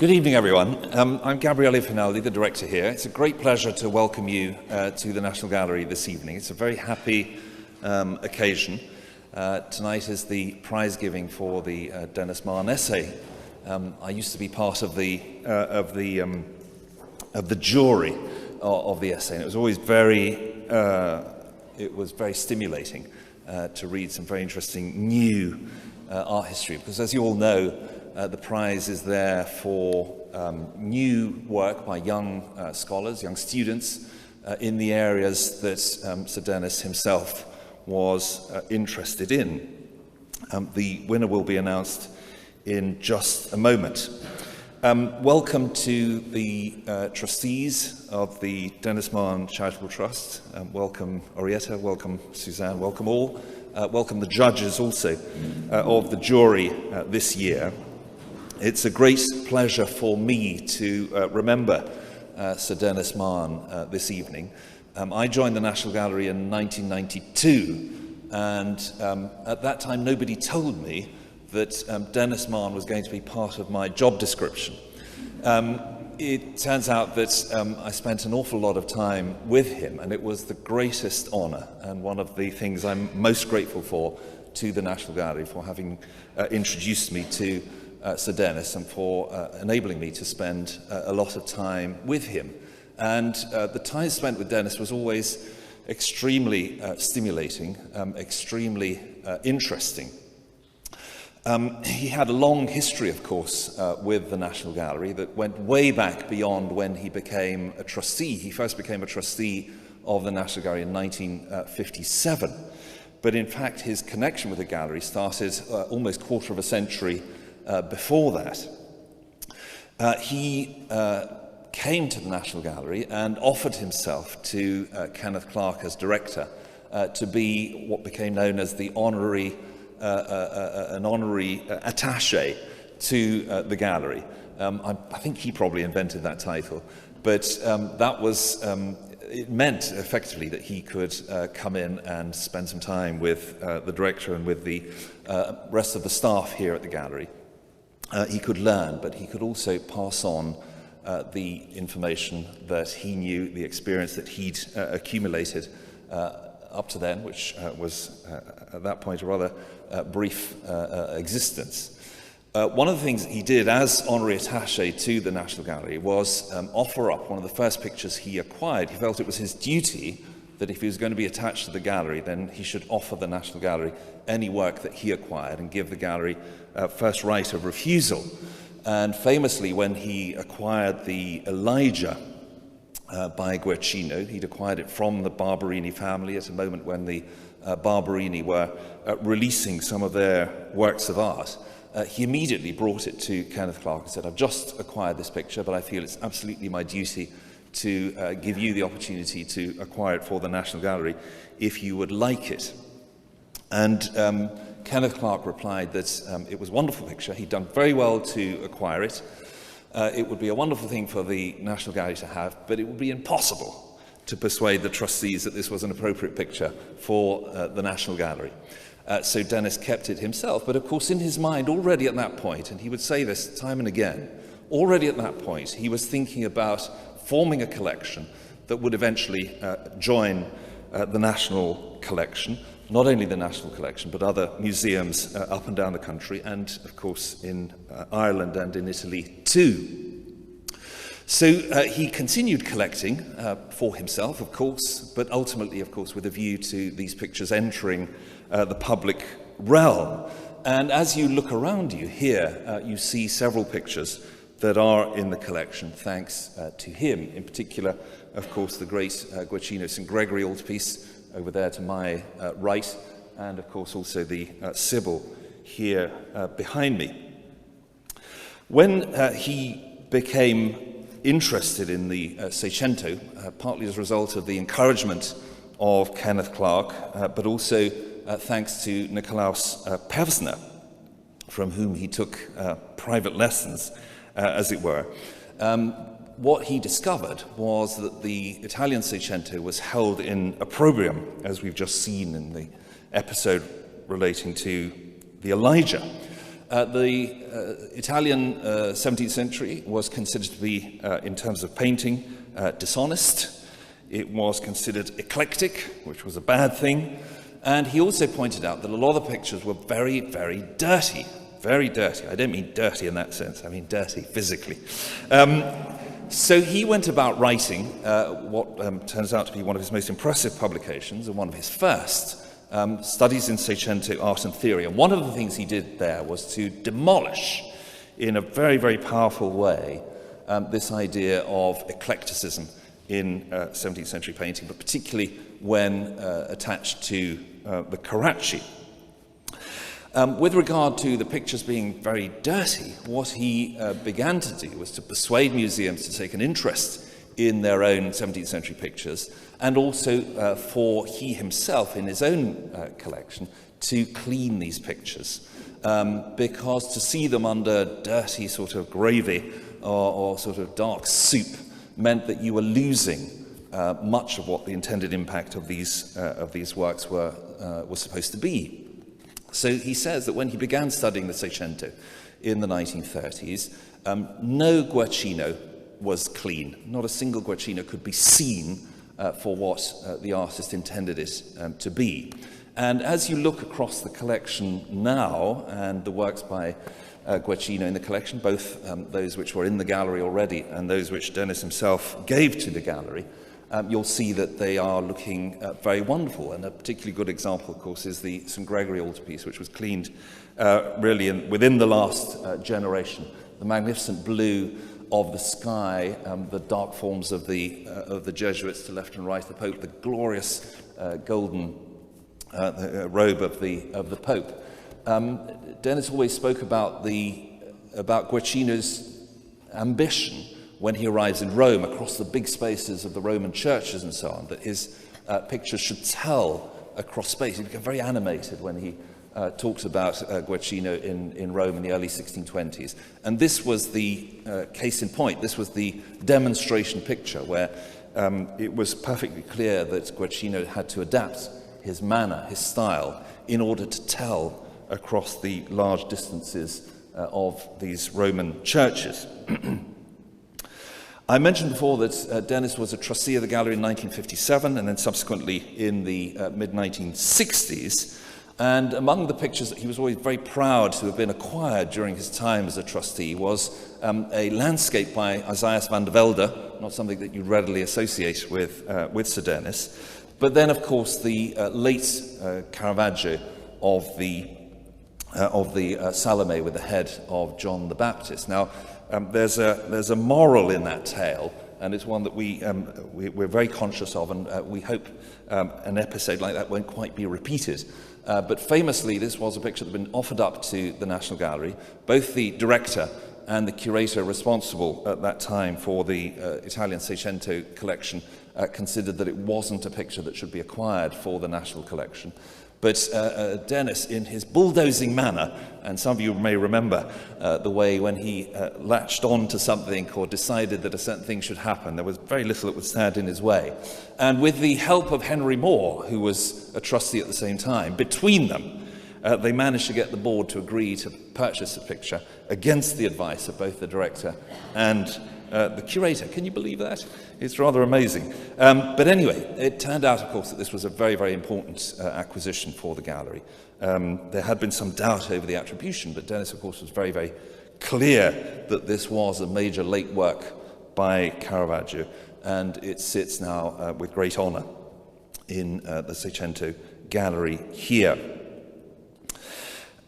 Good evening, everyone. I'm Gabriele Finaldi, the director here. It's a great pleasure to welcome you to the National Gallery this evening. It's a very happy occasion. Tonight is the prize giving for the Denis Mahon essay. I used to be part of the jury of the essay, and it was always very stimulating to read some very interesting new art history, because as you all know, the prize is there for new work by young scholars, young students in the areas that Sir Denis himself was interested in. The winner will be announced in just a moment. Welcome to the trustees of the Denis Mahon Charitable Trust. Welcome Orietta, welcome Suzanne, welcome all. Welcome the judges also of the jury this year. It's a great pleasure for me to remember Sir Denis Mahon this evening. I joined the National Gallery in 1992, and at that time nobody told me that Denis Mahon was going to be part of my job description. It turns out that I spent an awful lot of time with him, and it was the greatest honour and one of the things I'm most grateful for to the National Gallery, for having introduced me to Sir Denis and for enabling me to spend a lot of time with him. And the time spent with Denis was always extremely stimulating, extremely interesting. He had a long history, of course, with the National Gallery that went way back beyond when he became a trustee. He first became a trustee of the National Gallery in 1957. But in fact, his connection with the gallery started almost a quarter of a century before that. He came to the National Gallery and offered himself to Kenneth Clarke as director to be what became known as the honorary attaché to the gallery. I think he probably invented that title, but that was it meant effectively that he could come in and spend some time with the director and with the rest of the staff here at the gallery. He could learn, but he could also pass on the information that he knew, the experience that he'd accumulated up to then, which was at that point a rather brief existence. One of the things that he did as honorary attaché to the National Gallery was offer up one of the first pictures he acquired. He felt it was his duty that if he was going to be attached to the gallery, then he should offer the National Gallery any work that he acquired and give the gallery first right of refusal. And famously, when he acquired the Elijah by Guercino, he'd acquired it from the Barberini family at a moment when the Barberini were releasing some of their works of art. He immediately brought it to Kenneth Clarke and said, "I've just acquired this picture, but I feel it's absolutely my duty to give you the opportunity to acquire it for the National Gallery if you would like it." And Kenneth Clarke replied that it was a wonderful picture. He'd done very well to acquire it. It would be a wonderful thing for the National Gallery to have, but it would be impossible to persuade the trustees that this was an appropriate picture for the National Gallery. So Denis kept it himself, but of course in his mind already at that point, and he would say this time and again, already at that point he was thinking about forming a collection that would eventually join the National Collection, not only the National Collection, but other museums up and down the country, and of course in Ireland and in Italy too. So he continued collecting for himself, of course, but ultimately, of course, with a view to these pictures entering the public realm. And as you look around you here, you see several pictures that are in the collection thanks to him. In particular, of course, the great Guercino St. Gregory altarpiece over there to my right, and of course also the Sibyl here behind me. When he became interested in the Seicento, partly as a result of the encouragement of Kenneth Clarke, but also thanks to Nikolaus Pevsner, from whom he took private lessons, as it were. What he discovered was that the Italian Seicento was held in opprobrium, as we've just seen in the episode relating to the Elijah. The Italian 17th century was considered to be, in terms of painting, dishonest. It was considered eclectic, which was a bad thing. And he also pointed out that a lot of the pictures were very, very dirty. Very dirty. I don't mean dirty in that sense. I mean dirty physically. So he went about writing what turns out to be one of his most impressive publications and one of his first, Studies in Seicento Art and Theory. And one of the things he did there was to demolish, in a very, very powerful way, this idea of eclecticism in 17th century painting, but particularly when attached to the Carracci. With regard to the pictures being very dirty, what he began to do was to persuade museums to take an interest in their own 17th century pictures, and also for he himself in his own collection to clean these pictures, because to see them under dirty sort of gravy or sort of dark soup meant that you were losing much of what the intended impact of these works was supposed to be. So he says that when he began studying the Seicento in the 1930s, no Guercino was clean. Not a single Guercino could be seen for what the artist intended it to be. And as you look across the collection now, and the works by Guercino in the collection, both those which were in the gallery already and those which Denis himself gave to the gallery, you'll see that they are looking very wonderful. And a particularly good example, of course, is the St. Gregory altarpiece, which was cleaned really within the last generation. The magnificent blue of the sky, the dark forms of the Jesuits to left and right, the Pope, the glorious golden robe of the Pope. Denis always spoke about Guercino's ambition when he arrives in Rome, across the big spaces of the Roman churches and so on, that his pictures should tell across space. He became very animated when he talks about Guercino in Rome in the early 1620s. And this was the case in point. This was the demonstration picture where it was perfectly clear that Guercino had to adapt his manner, his style, in order to tell across the large distances of these Roman churches. I mentioned before that Denis was a trustee of the gallery in 1957 and then subsequently in the mid-1960s. And among the pictures that he was always very proud to have been acquired during his time as a trustee was a landscape by Isaias van der Velde, not something that you readily associate with Sir Denis. But then, of course, the late Caravaggio of the Salome with the head of John the Baptist. Now, there's a moral in that tale, and it's one that we're very conscious of, and we hope an episode like that won't quite be repeated. But famously, this was a picture that had been offered up to the National Gallery. Both the director and the curator responsible at that time for the Italian Seicento collection considered that it wasn't a picture that should be acquired for the national collection. But Denis, in his bulldozing manner, and some of you may remember the way when he latched on to something or decided that a certain thing should happen, there was very little that would stand in his way. And with the help of Henry Moore, who was a trustee at the same time, between them, they managed to get the board to agree to purchase the picture against the advice of both the director and the curator. Can you believe that? It's rather amazing. But anyway, it turned out, of course, that this was a very, very important acquisition for the gallery. There had been some doubt over the attribution, but Denis, of course, was very, very clear that this was a major late work by Caravaggio, and it sits now with great honour in the Seicento gallery here.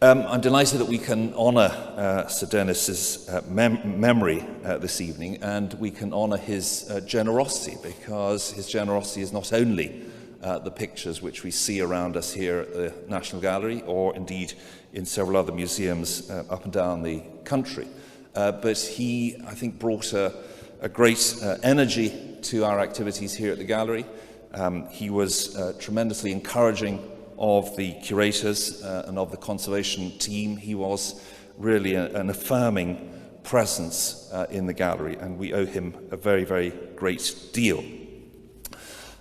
I'm delighted that we can honour Sir Denis's memory this evening, and we can honour his generosity, because his generosity is not only the pictures which we see around us here at the National Gallery, or indeed in several other museums up and down the country, but he, I think, brought a great energy to our activities here at the gallery. He was tremendously encouraging of the curators and of the conservation team. He was really an affirming presence in the gallery, and we owe him a very, very great deal.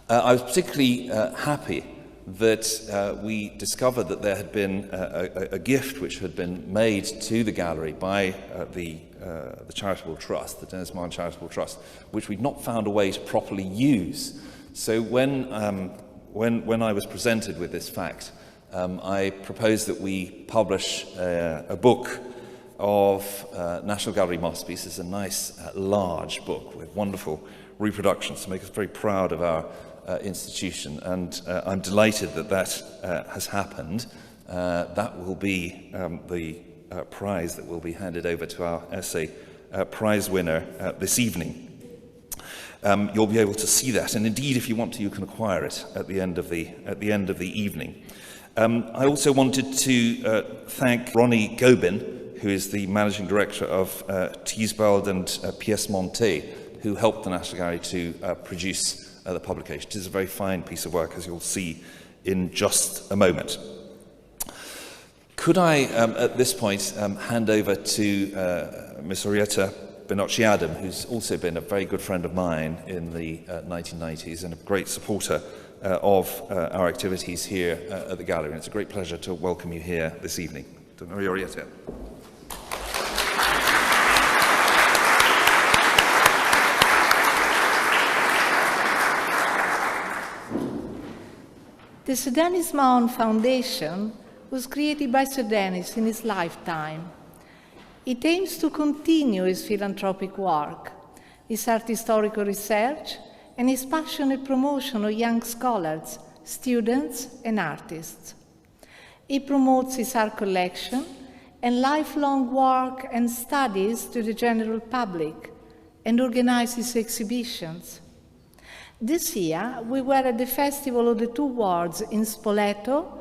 I was particularly happy that we discovered that there had been a gift which had been made to the gallery by the charitable trust, the Denis Mahon Charitable Trust, which we'd not found a way to properly use. So when I was presented with this fact, I proposed that we publish a book of National Gallery masterpieces, a nice large book with wonderful reproductions to make us very proud of our institution, and I'm delighted that that has happened. That will be the prize that will be handed over to our essay prize winner this evening. You'll be able to see that, and indeed, if you want to, you can acquire it at the end of the evening. I also wanted to thank Ronnie Gobin, who is the managing director of Thiesbald and Pièce Montée, who helped the National Gallery to produce the publication. It is a very fine piece of work, as you'll see in just a moment. Could I, at this point, hand over to Miss Orietta Benocchi-Adam, who's also been a very good friend of mine in the 1990s and a great supporter of our activities here at the gallery. And it's a great pleasure to welcome you here this evening. Orietta. The Sir Denis Mahon Foundation was created by Sir Denis in his lifetime. It aims to continue his philanthropic work, his art historical research, and his passionate promotion of young scholars, students, and artists. It promotes his art collection and lifelong work and studies to the general public, and organizes exhibitions. This year, we were at the Festival of the Two Worlds in Spoleto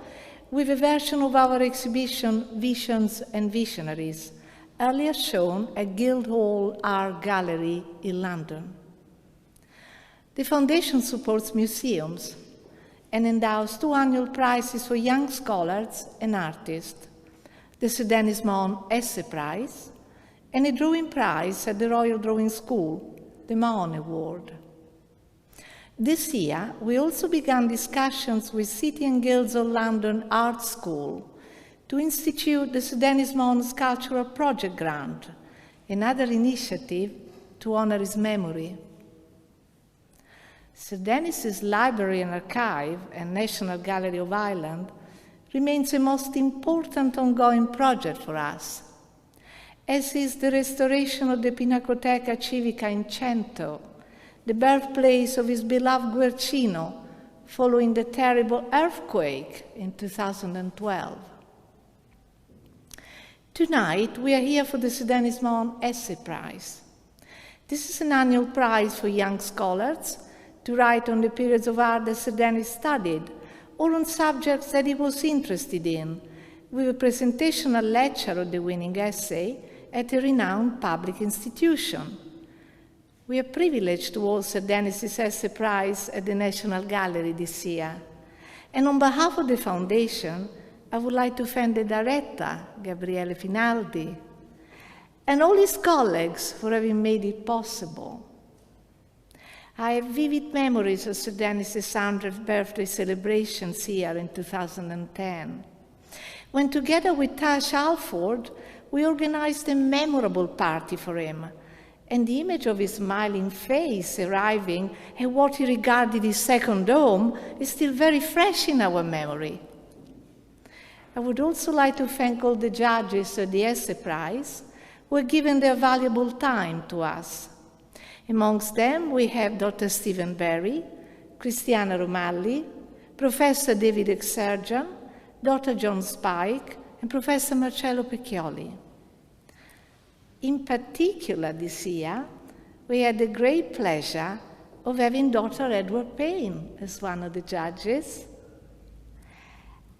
with a version of our exhibition Visions and Visionaries, earlier shown at Guildhall Art Gallery in London. The Foundation supports museums and endows 2 annual prizes for young scholars and artists, the Sir Denis Mahon Essay Prize and a drawing prize at the Royal Drawing School, the Mahon Award. This year, we also began discussions with City and Guilds of London Art School to institute the Sir Denis Mahon Sculptural Project Grant, another initiative to honor his memory. Sir Denis's Library and Archive and National Gallery of Ireland remains a most important ongoing project for us, as is the restoration of the Pinacoteca Civica in Cento, the birthplace of his beloved Guercino, following the terrible earthquake in 2012. Tonight, we are here for the Sir Denis Mahon Essay Prize. This is an annual prize for young scholars to write on the periods of art that Sir Denis studied, or on subjects that he was interested in, with a presentational lecture of the winning essay at a renowned public institution. We are privileged to hold Sir Denis's Essay Prize at the National Gallery this year. And on behalf of the Foundation, I would like to thank the director, Gabriele Finaldi, and all his colleagues for having made it possible. I have vivid memories of Sir Denis's 100th birthday celebrations here in 2010, when together with Tash Alford, we organized a memorable party for him, and the image of his smiling face arriving at what he regarded his second home is still very fresh in our memory. I would also like to thank all the judges of the Essay Prize who have given their valuable time to us. Amongst them, we have Dr. Stephen Berry, Cristiana Romalli, Professor David Exerjan, Dr. John Spike, and Professor Marcello Pecchioli. In particular, this year, we had the great pleasure of having Dr. Edward Payne as one of the judges.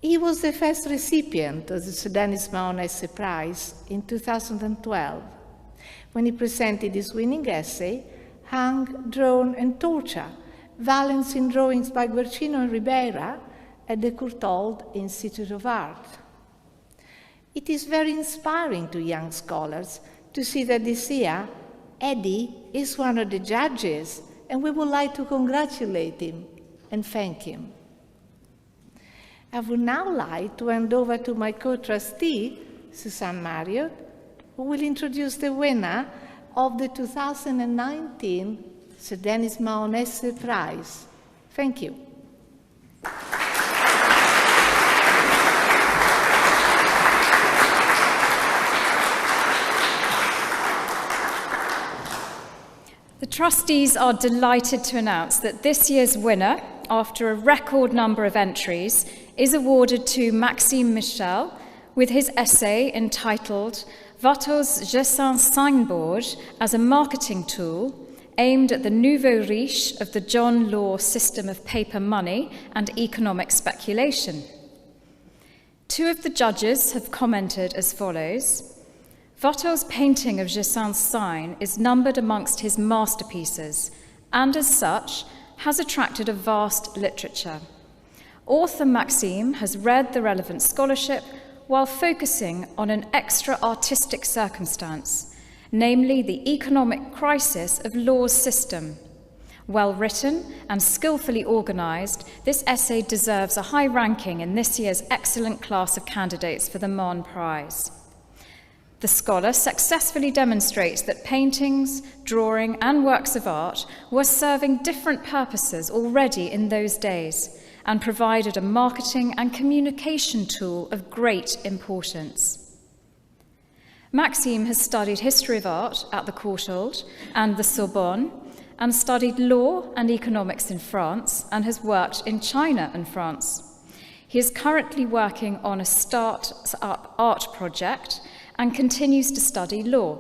He was the first recipient of the Sir Denis Mahon Essay Prize in 2012, when he presented his winning essay, Hung, Drawn and Torture, Violence in Drawings by Guercino and Ribeira, at the Courtauld Institute of Art. It is very inspiring to young scholars to see that this year, Eddie is one of the judges, and we would like to congratulate him and thank him. I would now like to hand over to my co-trustee, Susanne Marriott, who will introduce the winner of the 2019 Sir Denis Mahon Essay Prize. Thank you. The trustees are delighted to announce that this year's winner, after a record number of entries, is awarded to Maxime Michel with his essay entitled Watteau's Gersaint Signboard as a marketing tool aimed at the nouveaux riches of the John Law system of paper money and economic speculation. Two of the judges have commented as follows: Watteau's painting of Gersaint's sign is numbered amongst his masterpieces and as such has attracted a vast literature. Author Maxime has read the relevant scholarship while focusing on an extra artistic circumstance, namely the economic crisis of Law's system. Well written and skillfully organised, this essay deserves a high ranking in this year's excellent class of candidates for the Mahon Prize. The scholar successfully demonstrates that paintings, drawing, and works of art were serving different purposes already in those days and provided a marketing and communication tool of great importance. Maxime has studied history of art at the Courtauld and the Sorbonne, and studied law and economics in France, and has worked in China and France. He is currently working on a start-up art project and continues to study law.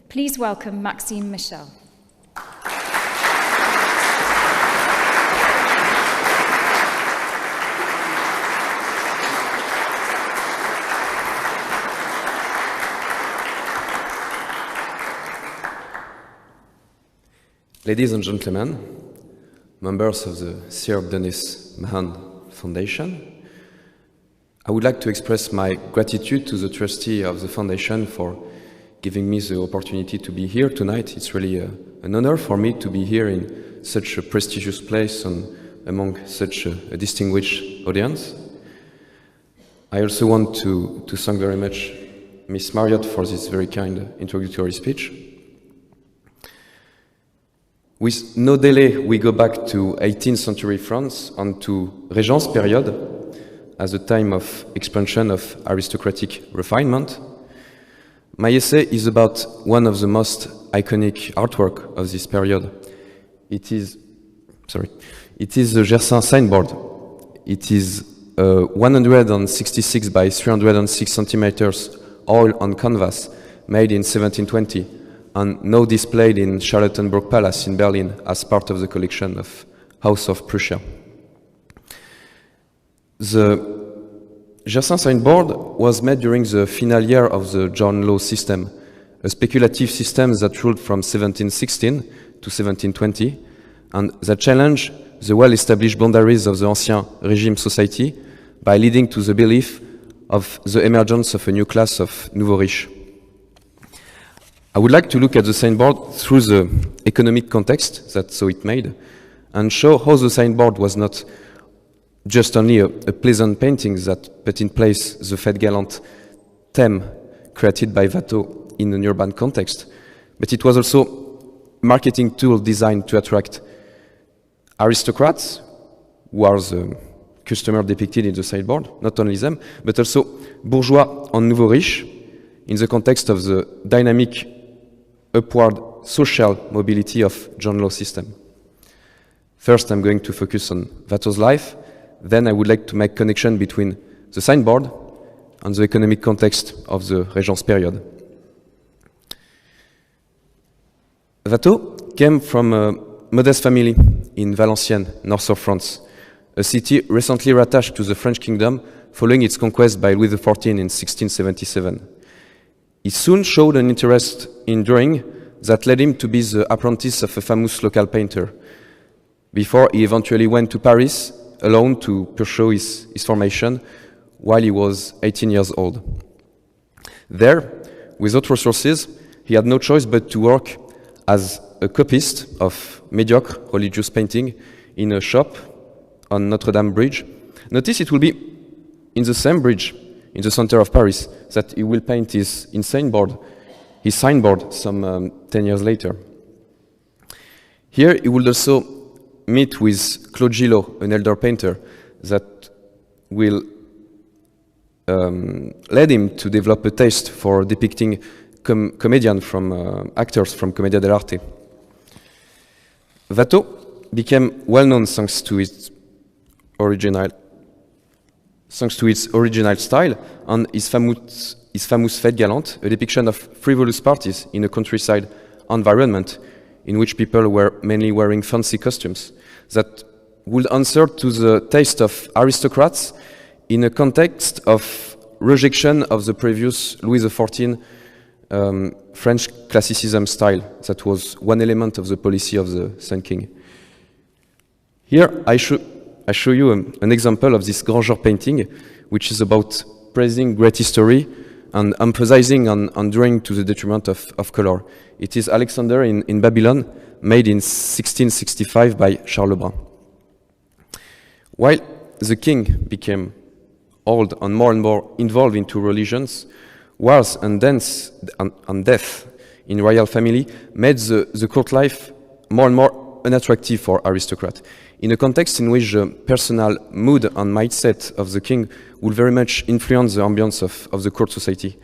Please welcome Maxime Michel. Ladies and gentlemen, members of the Sir Denis Mahon Foundation, I would like to express my gratitude to the trustee of the foundation for giving me the opportunity to be here tonight. It's really an honor for me to be here in such a prestigious place and among such a distinguished audience. I also want to thank very much Miss Marriott for this very kind introductory speech. With no delay, we go back to 18th century France and to Regence period, as a time of expansion of aristocratic refinement. My essay is about one of the most iconic artwork of this period. It is the Gersaint Signboard. It is 166 by 306 centimeters oil on canvas, made in 1720, and now displayed in Charlottenburg Palace in Berlin as part of the collection of House of Prussia. The Gersaint Signboard was made during the final year of the John Law system, a speculative system that ruled from 1716 to 1720, and that challenged the well-established boundaries of the Ancien Régime society by leading to the belief of the emergence of a new class of nouveaux riches. I would like to look at the signboard through the economic context that saw it made, and show how the signboard was not just only a pleasant painting that put in place the fête galante theme created by Watteau in an urban context, but it was also a marketing tool designed to attract aristocrats, who are the customer depicted in the signboard, not only them, but also bourgeois and nouveaux riches in the context of the dynamic upward social mobility of John Law system. First, I'm going to focus on Watteau's life. Then I would like to make connection between the signboard and the economic context of the Regence period. Watteau came from a modest family in Valenciennes, north of France, a city recently rattached to the French kingdom following its conquest by Louis XIV in 1677. He soon showed an interest in drawing that led him to be the apprentice of a famous local painter, before he eventually went to Paris alone to pursue his formation while he was 18 years old. There, without resources, he had no choice but to work as a copyist of mediocre religious painting in a shop on Notre Dame Bridge. Notice it will be in the same bridge in the center of Paris that he will paint his signboard some 10 years later. Here he would also meet with Claude Gillot, an elder painter, that will led him to develop a taste for depicting actors from Commedia dell'arte. Watteau became well known thanks to its original style and his famous Fête Galante, a depiction of frivolous parties in a countryside environment in which people were mainly wearing fancy costumes that would answer to the taste of aristocrats in a context of rejection of the previous Louis XIV French classicism style that was one element of the policy of the Sun King. Here I show you an example of this grand genre painting, which is about praising great history and emphasizing on drawing to the detriment of color. It is Alexander in Babylon, made in 1665 by Charles Lebrun. While the king became old and more involved into religions, wars and death in royal family made the court life more and more unattractive for aristocrats, in a context in which the personal mood and mindset of the king would very much influence the ambience of the court society.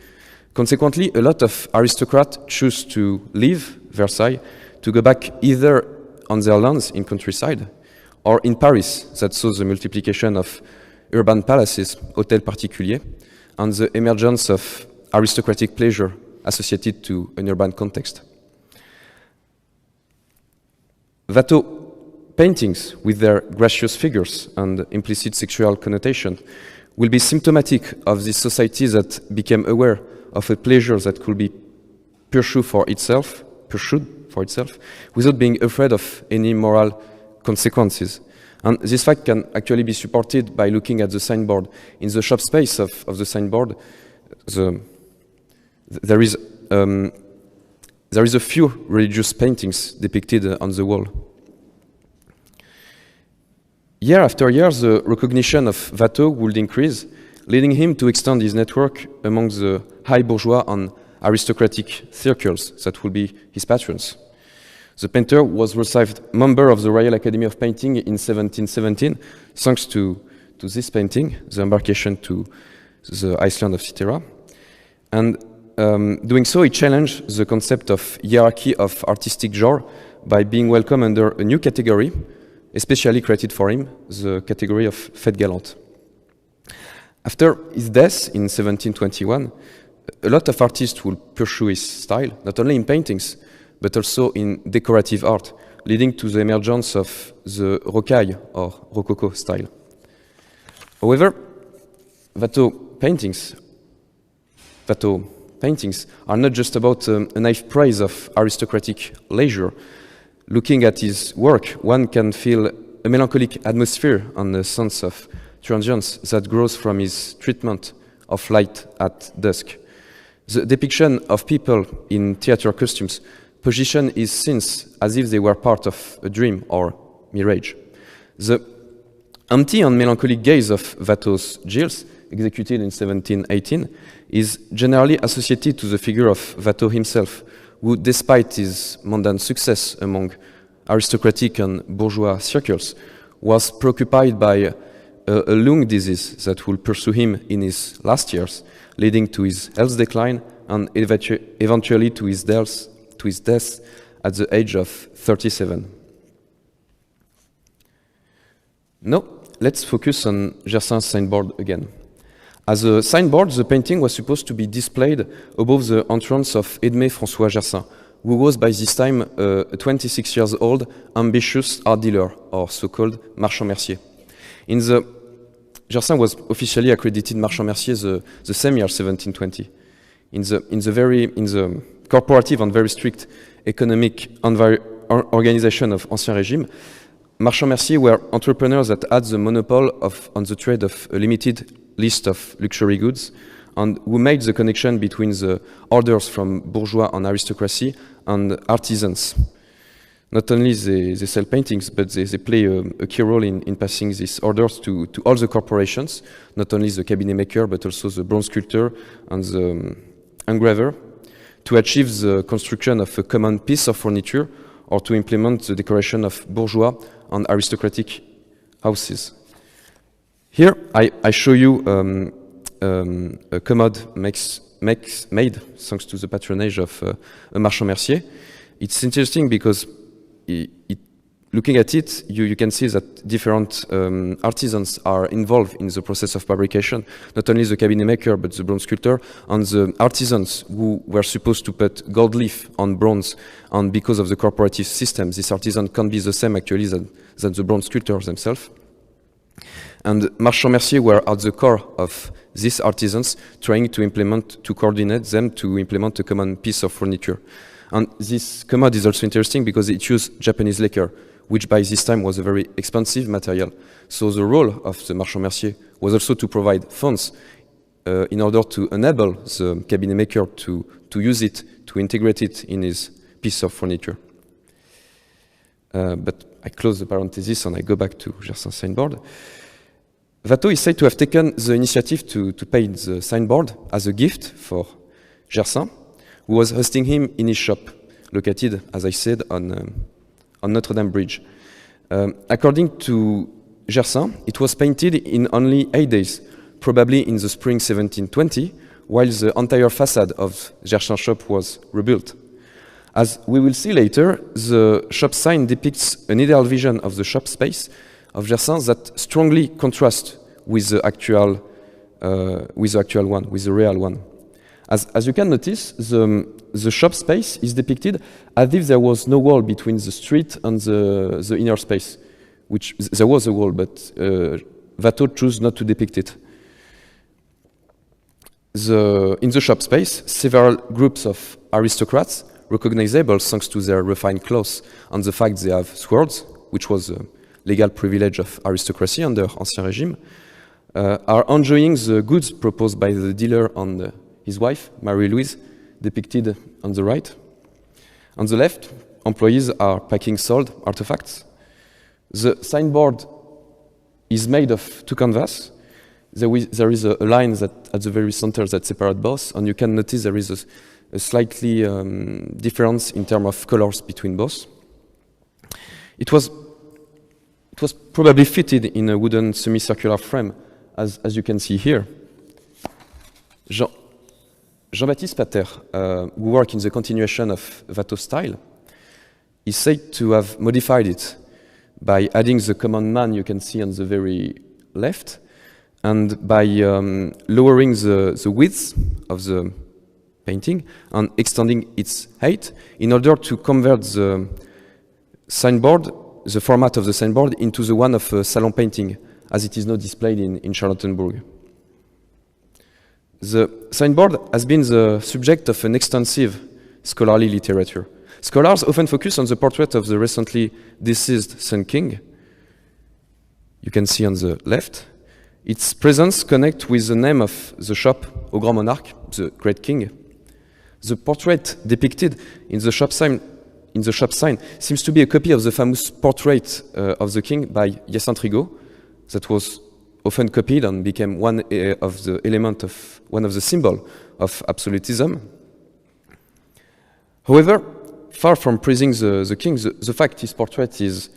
Consequently, a lot of aristocrats choose to leave Versailles to go back either on their lands in countryside or in Paris, that saw the multiplication of urban palaces, hôtels particuliers, and the emergence of aristocratic pleasure associated to an urban context. Watteau paintings, with their gracious figures and implicit sexual connotation, will be symptomatic of this society that became aware of a pleasure that could be pursued for itself, without being afraid of any moral consequences. And this fact can actually be supported by looking at the signboard. In the shop space of the signboard, there is a few religious paintings depicted on the wall. Year after year, the recognition of Watteau would increase, leading him to extend his network among the high bourgeois and aristocratic circles that would be his patrons. The painter was received member of the Royal Academy of Painting in 1717, thanks to this painting, the embarkation to the island of Cythera. And doing so, he challenged the concept of hierarchy of artistic genre by being welcomed under a new category, especially created for him, the category of Fête Galante. After his death in 1721, a lot of artists will pursue his style, not only in paintings, but also in decorative art, leading to the emergence of the rocaille or rococo style. However, Watteau paintings are not just about a naive praise of aristocratic leisure. Looking at his work, one can feel a melancholic atmosphere and a sense of transience that grows from his treatment of light at dusk. The depiction of people in theater costumes position his scenes as if they were part of a dream or mirage. The empty and melancholic gaze of Watteau's Gilles, executed in 1718, is generally associated to the figure of Watteau himself, who, despite his mundane success among aristocratic and bourgeois circles, was preoccupied by a lung disease that will pursue him in his last years, leading to his health decline and eventually to his death at the age of 37. Now, let's focus on Gersaint's signboard again. As a signboard, the painting was supposed to be displayed above the entrance of Edmé François Gersaint, who was by this time a 26 years old, ambitious art dealer, or so-called marchand mercier. Gersaint was officially accredited marchand mercier the same year, 1720. In the corporative and very strict economic organization of Ancien Régime, marchand merciers were entrepreneurs that had the monopoly on the trade of a limited list of luxury goods, and who made the connection between the orders from bourgeois and aristocracy and artisans. Not only they sell paintings, but they play a key role in passing these orders to all the corporations, not only the cabinet maker, but also the bronze sculptor and the engraver, to achieve the construction of a common piece of furniture or to implement the decoration of bourgeois and aristocratic houses. Here, I show you a commode made thanks to the patronage of a marchand mercier. It's interesting because looking at it, you can see that different artisans are involved in the process of fabrication, not only the cabinet maker, but the bronze sculptor, and the artisans who were supposed to put gold leaf on bronze, and because of the corporative system, this artisan can't be the same actually than the bronze sculptors themselves. And marchand mercier were at the core of these artisans, trying to coordinate them to implement a common piece of furniture. And this commode is also interesting because it used Japanese lacquer, which by this time was a very expensive material. So the role of the marchand mercier was also to provide funds in order to enable the cabinet maker to use it, to integrate it in his piece of furniture. But I close the parenthesis and I go back to Gersaint signboard. Watteau is said to have taken the initiative to paint the signboard as a gift for Gersaint, who was hosting him in his shop, located, as I said, on Notre Dame Bridge. According to Gersaint, it was painted in only 8 days, probably in the spring 1720, while the entire facade of Gersaint shop was rebuilt. As we will see later, the shop sign depicts an ideal vision of the shop space of Gersaint that strongly contrasts with the actual one, with the real one. As you can notice, the shop space is depicted as if there was no wall between the street and the inner space, which there was a wall, but Watteau chose not to depict it. In the shop space, several groups of aristocrats, recognizable thanks to their refined clothes and the fact they have swords, which was a legal privilege of aristocracy under Ancien Régime, are enjoying the goods proposed by the dealer and his wife, Marie-Louise, depicted on the right. On the left, employees are packing sold artifacts. The signboard is made of 2 canvas. There is a line that at the very center that separates both, and you can notice there is a slightly difference in terms of colors between both. It was probably fitted in a wooden semicircular frame, as you can see here. Jean-Baptiste Pater, who worked in the continuation of Watteau's style, is said to have modified it by adding the common man you can see on the very left, and by lowering the width of the painting and extending its height in order to convert the signboard, the format of the signboard, into the one of a salon painting, as it is now displayed in Charlottenburg. The signboard has been the subject of an extensive scholarly literature. Scholars often focus on the portrait of the recently deceased Sun King. You can see on the left. Its presence connects with the name of the shop, Au Grand Monarque, the Great King. The portrait depicted in the shop sign seems to be a copy of the famous portrait of the king by Hyacinthe Rigaud, that was often copied and became one of the symbols of absolutism. However, far from praising the king, the fact his portrait is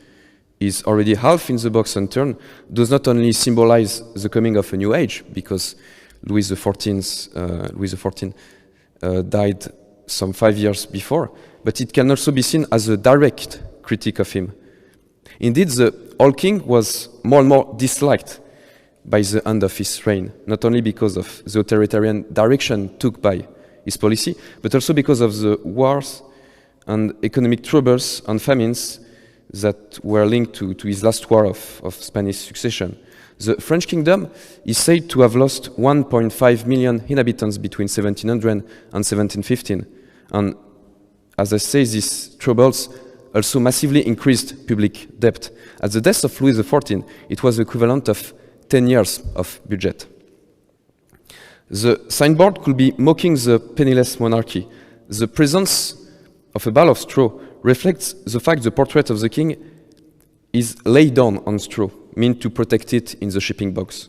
already half in the box and turned does not only symbolize the coming of a new age, because Louis XIV died some 5 years before, but it can also be seen as a direct critique of him. Indeed, the old king was more and more disliked by the end of his reign, not only because of the authoritarian direction took by his policy, but also because of the wars and economic troubles and famines that were linked to his last war of Spanish succession. The French kingdom is said to have lost 1.5 million inhabitants between 1700 and 1715. And as I say, these troubles also massively increased public debt. At the death of Louis XIV, it was the equivalent of 10 years of budget. The signboard could be mocking the penniless monarchy. The presence of a bale of straw reflects the fact the portrait of the king is laid down on straw, meant to protect it in the shipping box.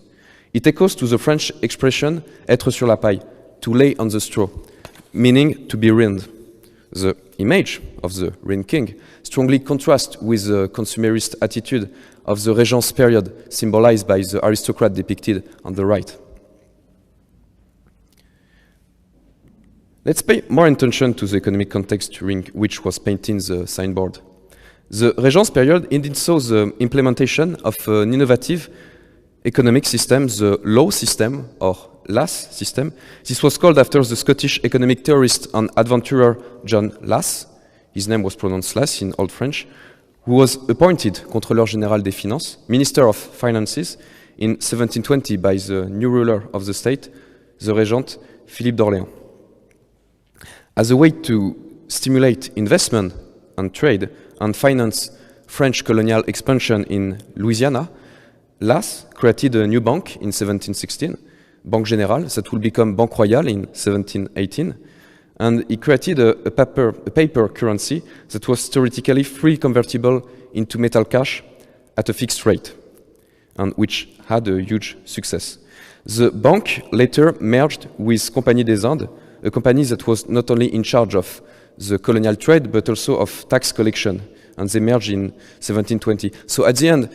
It echoes to the French expression être sur la paille, to lay on the straw, meaning to be ruined. The image of the ruined king strongly contrasts with the consumerist attitude of the Regence period, symbolized by the aristocrat depicted on the right. Let's pay more attention to the economic context during which was painted the signboard. The Regence period indeed saw the implementation of an innovative economic system, the law system, or Lass system. This was called after the Scottish economic theorist and adventurer John Lass. His name was pronounced Lass in Old French, who was appointed Contrôleur Général des Finances, Minister of Finances, in 1720 by the new ruler of the state, the Regent Philippe d'Orléans. As a way to stimulate investment and trade and finance French colonial expansion in Louisiana, Lass created a new bank in 1716, Banque Générale, that will become Banque Royale in 1718, and he created a paper currency that was theoretically free convertible into metal cash at a fixed rate, and which had a huge success. The bank later merged with Compagnie des Indes, a company that was not only in charge of the colonial trade but also of tax collection, and they merged in 1720. So at the end,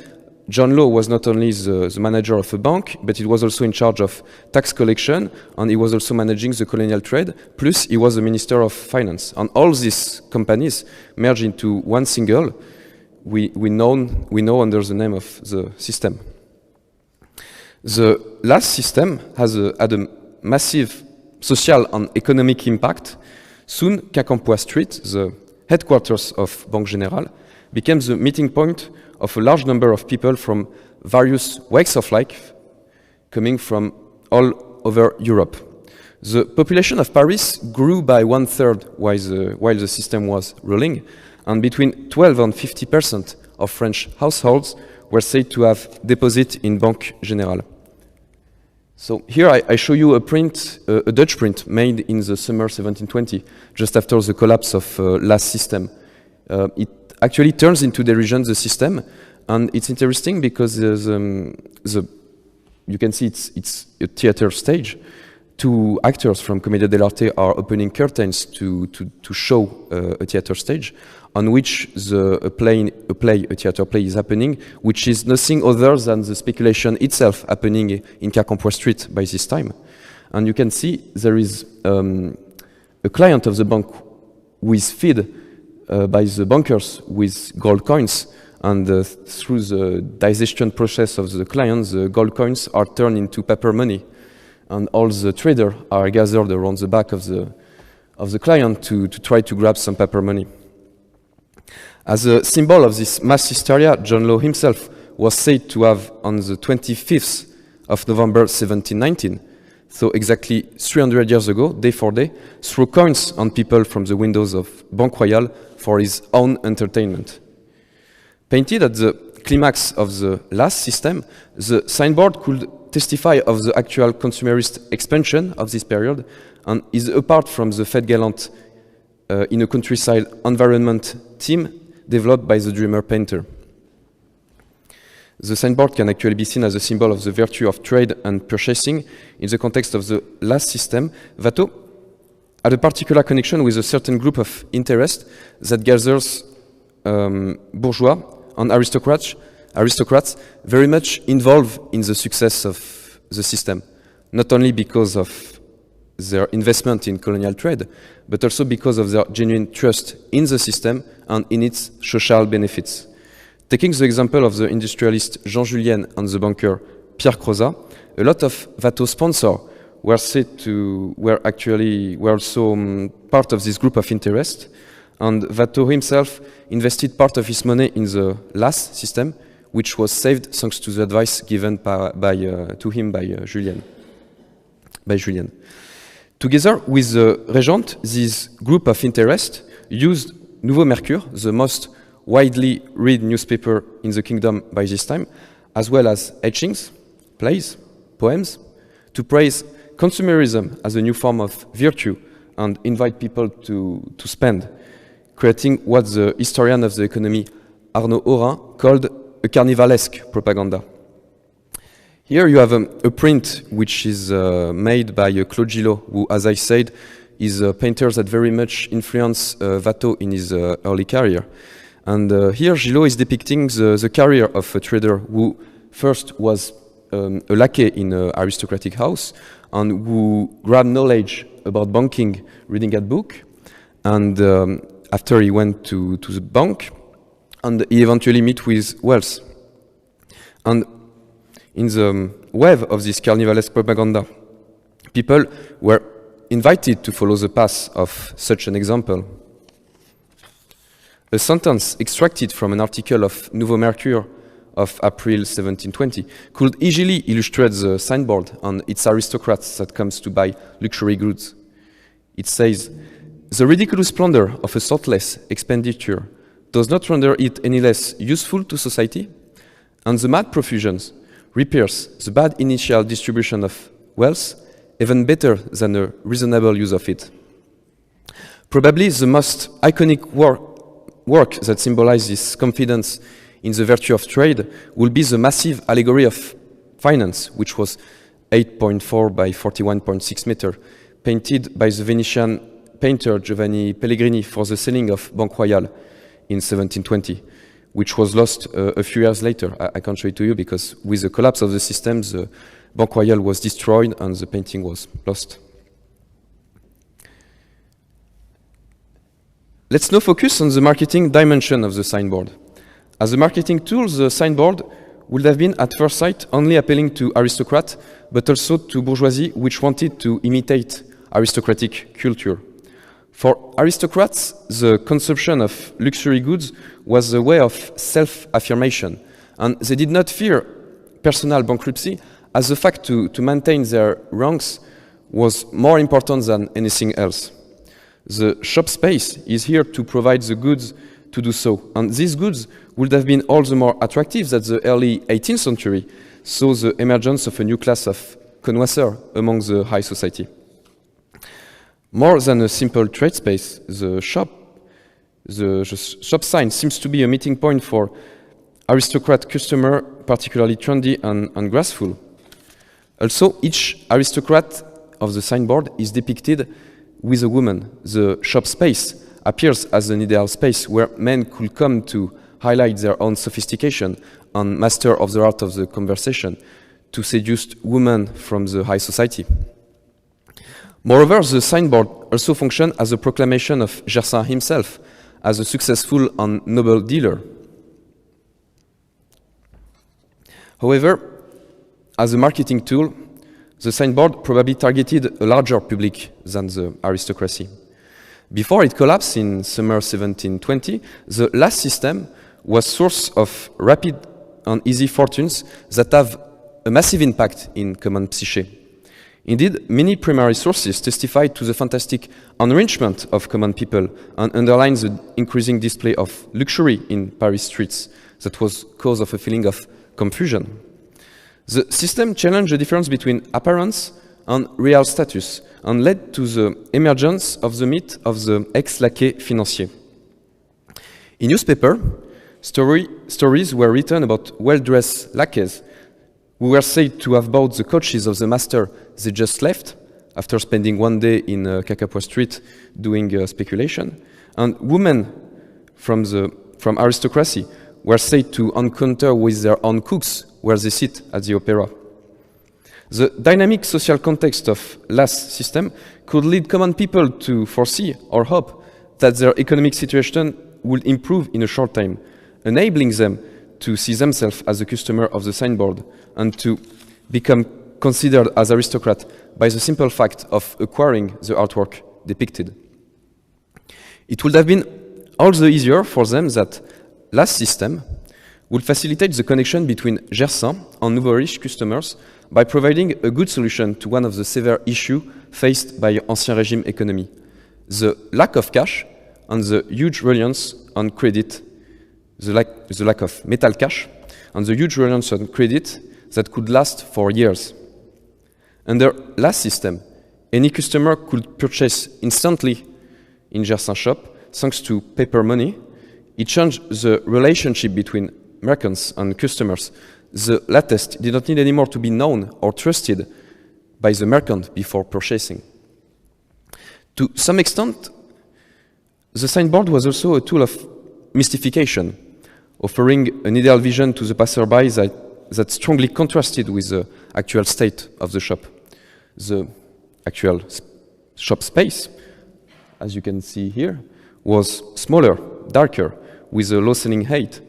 John Law was not only the manager of a bank, but he was also in charge of tax collection, and he was also managing the colonial trade, plus he was the Minister of Finance. And all these companies merged into one single, we know under the name of the system. The last system had a massive social and economic impact. Soon, Quincampoix Street, the headquarters of Banque Générale, became the meeting point of a large number of people from various walks of life coming from all over Europe. The population of Paris grew by 1/3 while the system was ruling, and between 12 and 50% of French households were said to have deposit in Banque Générale. So here I show you a Dutch print made in the summer 1720, just after the collapse of last system. It actually turns into derision the system, and it's interesting because you can see it's a theater stage. Two actors from Commedia dell'arte are opening curtains to show a theater stage on which a theater play is happening, which is nothing other than the speculation itself happening in Quincampoix Street by this time. And you can see there is a client of the bank who is fed by the bankers with gold coins, and through the digestion process of the clients, the gold coins are turned into paper money, and all the traders are gathered around the back of the client to try to grab some paper money. As a symbol of this mass hysteria, John Law himself was said to have, on the 25th of November 1719, so exactly 300 years ago, day for day, threw coins on people from the windows of Banque Royale for his own entertainment. Painted at the climax of the last system, the signboard could testify of the actual consumerist expansion of this period, and is apart from the fête galante in a countryside environment theme developed by the dreamer painter. The signboard can actually be seen as a symbol of the virtue of trade and purchasing in the context of the last system. Watteau had a particular connection with a certain group of interest that gathers bourgeois and aristocrats very much involved in the success of the system, not only because of their investment in colonial trade, but also because of their genuine trust in the system and in its social benefits. Taking the example of the industrialist Jean Julien and the banker Pierre Crozat, a lot of Watteau sponsors were also part of this group of interest, and Watteau himself invested part of his money in the last system, which was saved thanks to the advice given to him by Julien. Together with the Regent, this group of interest used Nouveau Mercure, the most widely read newspaper in the kingdom by this time, as well as etchings, plays, poems, to praise consumerism as a new form of virtue and invite people to spend. creating what the historian of the economy Arnaud Aurin called a carnivalesque propaganda. Here you have a print which is made by Claude Gillot, who, as I said, is a painter that very much influenced Watteau in his early career. And here Gillot is depicting the career of a trader who first was a lackey in an aristocratic house and who grabbed knowledge about banking reading a book. And after he went to the bank, and he eventually met with wealth. And in the wave of this carnivalesque propaganda, people were invited to follow the path of such an example. A sentence extracted from an article of Nouveau Mercure of April 1720 could easily illustrate the signboard and its aristocrats that comes to buy luxury goods. It says, "The ridiculous splendor of a thoughtless expenditure does not render it any less useful to society, and the mad profusions repairs the bad initial distribution of wealth even better than a reasonable use of it." Probably the most iconic work that symbolizes this confidence in the virtue of trade will be the massive allegory of finance, which was 8.4 by 41.6 meter, painted by the Venetian painter Giovanni Pellegrini for the selling of Banque Royale in 1720, which was lost a few years later. I can't show it to you because with the collapse of the system, the Banque Royale was destroyed and the painting was lost. Let's now focus on the marketing dimension of the signboard. As a marketing tool, the signboard would have been at first sight only appealing to aristocrats, but also to bourgeoisie which wanted to imitate aristocratic culture. For aristocrats, the consumption of luxury goods was a way of self-affirmation, and they did not fear personal bankruptcy, as the fact to maintain their ranks was more important than anything else. The shop space is here to provide the goods to do so, and these goods would have been all the more attractive that the early 18th century saw the emergence of a new class of connoisseurs among the high society. More than a simple trade space, the shop sign seems to be a meeting point for aristocrat customer, particularly trendy and graceful. Also, each aristocrat of the signboard is depicted with a woman. The shop space appears as an ideal space where men could come to highlight their own sophistication and master of the art of the conversation to seduce women from the high society. Moreover, the signboard also functioned as a proclamation of Gersaint himself as a successful and noble dealer. However, as a marketing tool, the signboard probably targeted a larger public than the aristocracy. Before it collapsed in summer 1720, the last system was source of rapid and easy fortunes that have a massive impact in common psyche. Indeed, many primary sources testify to the fantastic enrichment of common people and underline the increasing display of luxury in Paris streets that was cause of a feeling of confusion. The system challenged the difference between appearance and real status and led to the emergence of the myth of the ex-laquais financier. In newspaper, stories were written about well-dressed lackeys who were said to have bought the coaches of the master they just left after spending one day in Cacapois Street doing speculation, and women from aristocracy were said to encounter with their own cooks where they sit at the opera. The dynamic social context of last system could lead common people to foresee or hope that their economic situation would improve in a short time, enabling them to see themselves as a customer of the signboard and to become considered as aristocrat by the simple fact of acquiring the artwork depicted. It would have been all the easier for them that last system would facilitate the connection between Gersaint and nouveau riche customers by providing a good solution to one of the severe issues faced by Ancien Régime economy, the lack of cash and the huge reliance on credit, the lack of metal cash and the huge reliance on credit that could last for years. Under last system, any customer could purchase instantly in Gersaint shop thanks to paper money, it changed the relationship between merchants and customers. The latest did not need anymore to be known or trusted by the merchant before purchasing. To some extent, the signboard was also a tool of mystification, offering an ideal vision to the passerby that strongly contrasted with the actual state of the shop. The actual shop space, as you can see here, was smaller, darker, with a low selling height.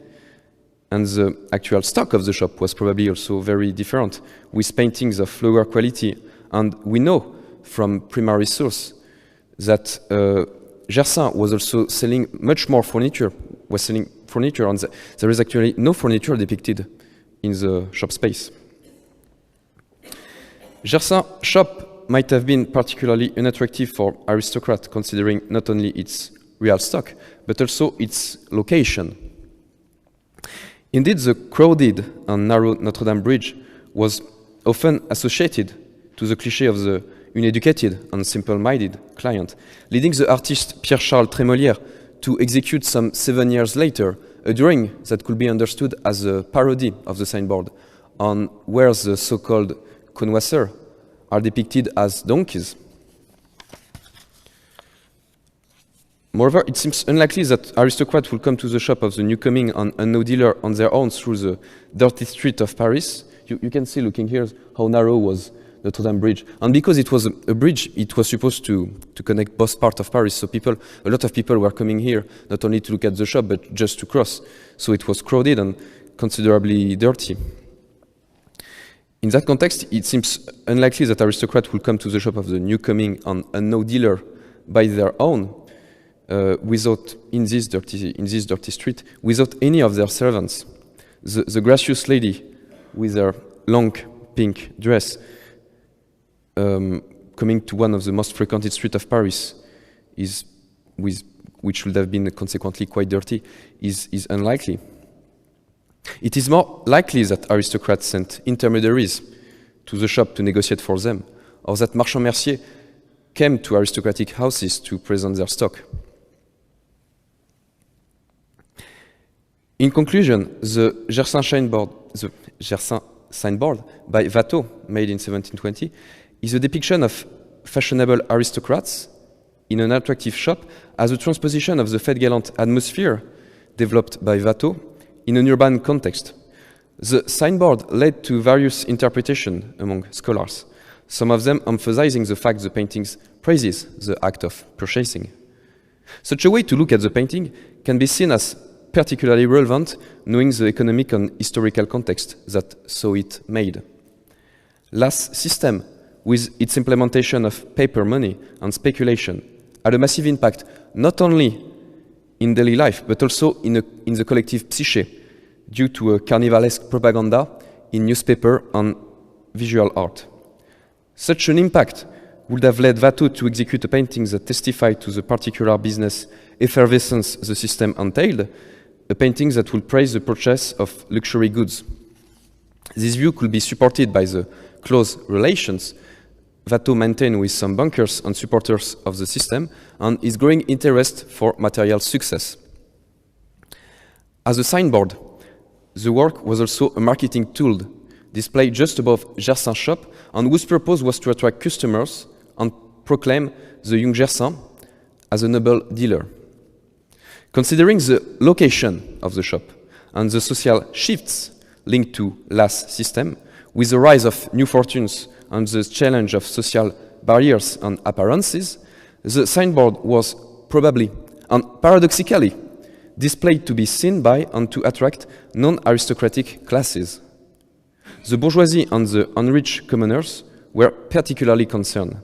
And the actual stock of the shop was probably also very different, with paintings of lower quality. And we know from primary source that Gersaint was also selling much more furniture, and there is actually no furniture depicted in the shop space. Gersaint shop might have been particularly unattractive for aristocrats, considering not only its real stock, but also its location. Indeed, the crowded and narrow Notre Dame bridge was often associated to the cliché of the uneducated and simple-minded client, leading the artist Pierre-Charles Trémolière to execute some 7 years later a drawing that could be understood as a parody of the signboard, on where the so-called connoisseurs are depicted as donkeys. Moreover, it seems unlikely that aristocrats will come to the shop of the newcoming and unknown dealer on their own through the dirty street of Paris. You can see, looking here, how narrow was Notre Dame bridge. And because it was a bridge, it was supposed to connect both parts of Paris. So a lot of people were coming here, not only to look at the shop, but just to cross. So it was crowded and considerably dirty. In that context, it seems unlikely that aristocrats will come to the shop of the newcoming and unknown dealer by their own, in this dirty street, without any of their servants. The gracious lady with her long pink dress, coming to one of the most frequented streets of Paris, which would have been consequently quite dirty, is unlikely. It is more likely that aristocrats sent intermediaries to the shop to negotiate for them, or that marchand merciers came to aristocratic houses to present their stock. In conclusion, the Gersaint signboard by Watteau, made in 1720, is a depiction of fashionable aristocrats in an attractive shop as a transposition of the fête galante atmosphere developed by Watteau in an urban context. The signboard led to various interpretations among scholars, some of them emphasizing the fact the painting praises the act of purchasing. Such a way to look at the painting can be seen as particularly relevant, knowing the economic and historical context that saw it made. Last system, with its implementation of paper money and speculation, had a massive impact not only in daily life, but also in the collective psyche, due to a carnivalesque propaganda in newspaper and visual art. Such an impact would have led Watteau to execute a painting that testified to the particular business effervescence the system entailed, a painting that would praise the purchase of luxury goods. This view could be supported by the close relations Watteau maintained with some bankers and supporters of the system, and his growing interest for material success. As a signboard, the work was also a marketing tool displayed just above Gersaint's shop, and whose purpose was to attract customers and proclaim the young Gersaint as a noble dealer. Considering the location of the shop and the social shifts linked to last system, with the rise of new fortunes and the challenge of social barriers and appearances, the signboard was probably, and paradoxically, displayed to be seen by and to attract non-aristocratic classes. The bourgeoisie and the unrich commoners were particularly concerned.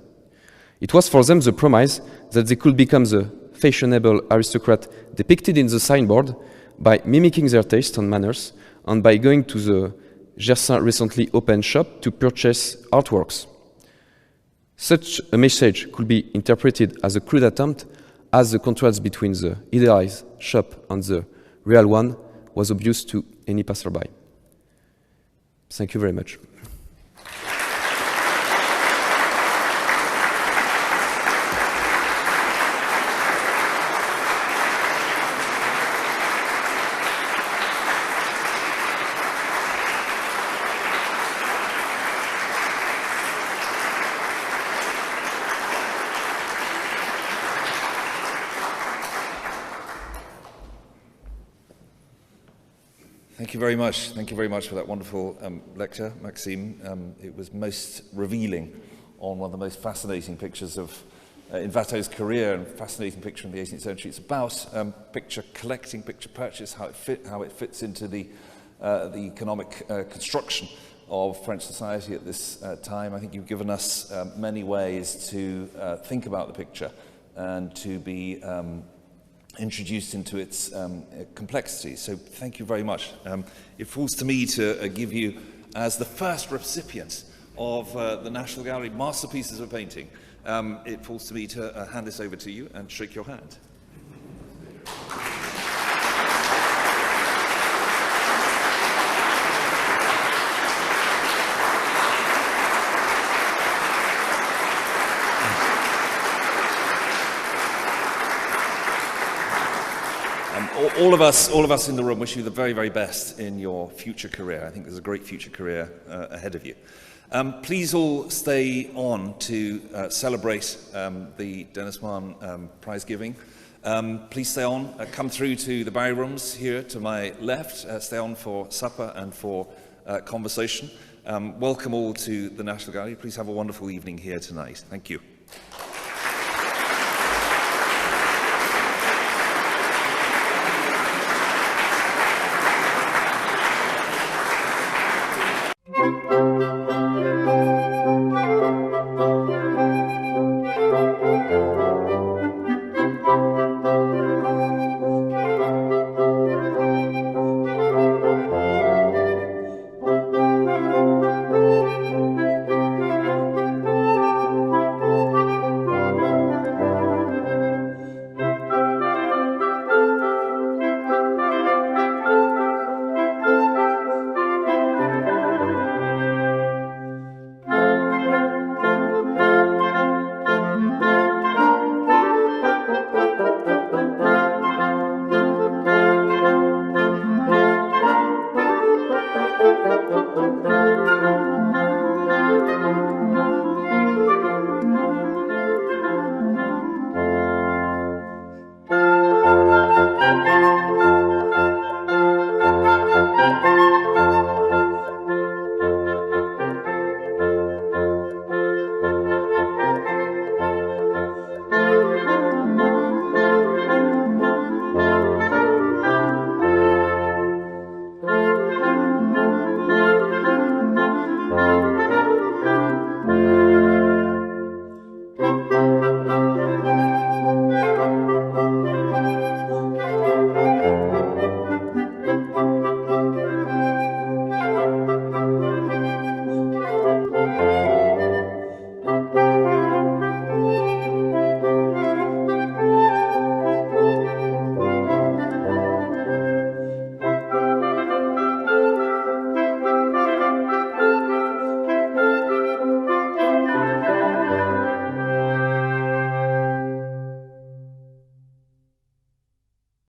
It was for them the promise that they could become the fashionable aristocrat depicted in the signboard by mimicking their taste and manners and by going to the Gersaint recently opened shop to purchase artworks. Such a message could be interpreted as a crude attempt, as the contrast between the idealized shop and the real one was obvious to any passerby. Thank you very much. Thank you very much. Thank you very much for that wonderful lecture, Maxime. It was most revealing on one of the most fascinating pictures of in Watteau's career, and fascinating picture in the 18th century. It's about picture collecting, picture purchase, how it fits into the economic construction of French society at this time. I think you've given us many ways to think about the picture and to be introduced into its complexity. So thank you very much. It falls to me to give you, as the first recipient of the National Gallery Masterpieces of Painting, it falls to me to hand this over to you and shake your hand. All of us in the room wish you the very, very best in your future career. I think there's a great future career ahead of you. Please all stay on to celebrate the Denis Mahon prize giving. Please stay on, come through to the Barry Rooms here to my left, stay on for supper and for conversation. Welcome all to the National Gallery. Please have a wonderful evening here tonight. Thank you.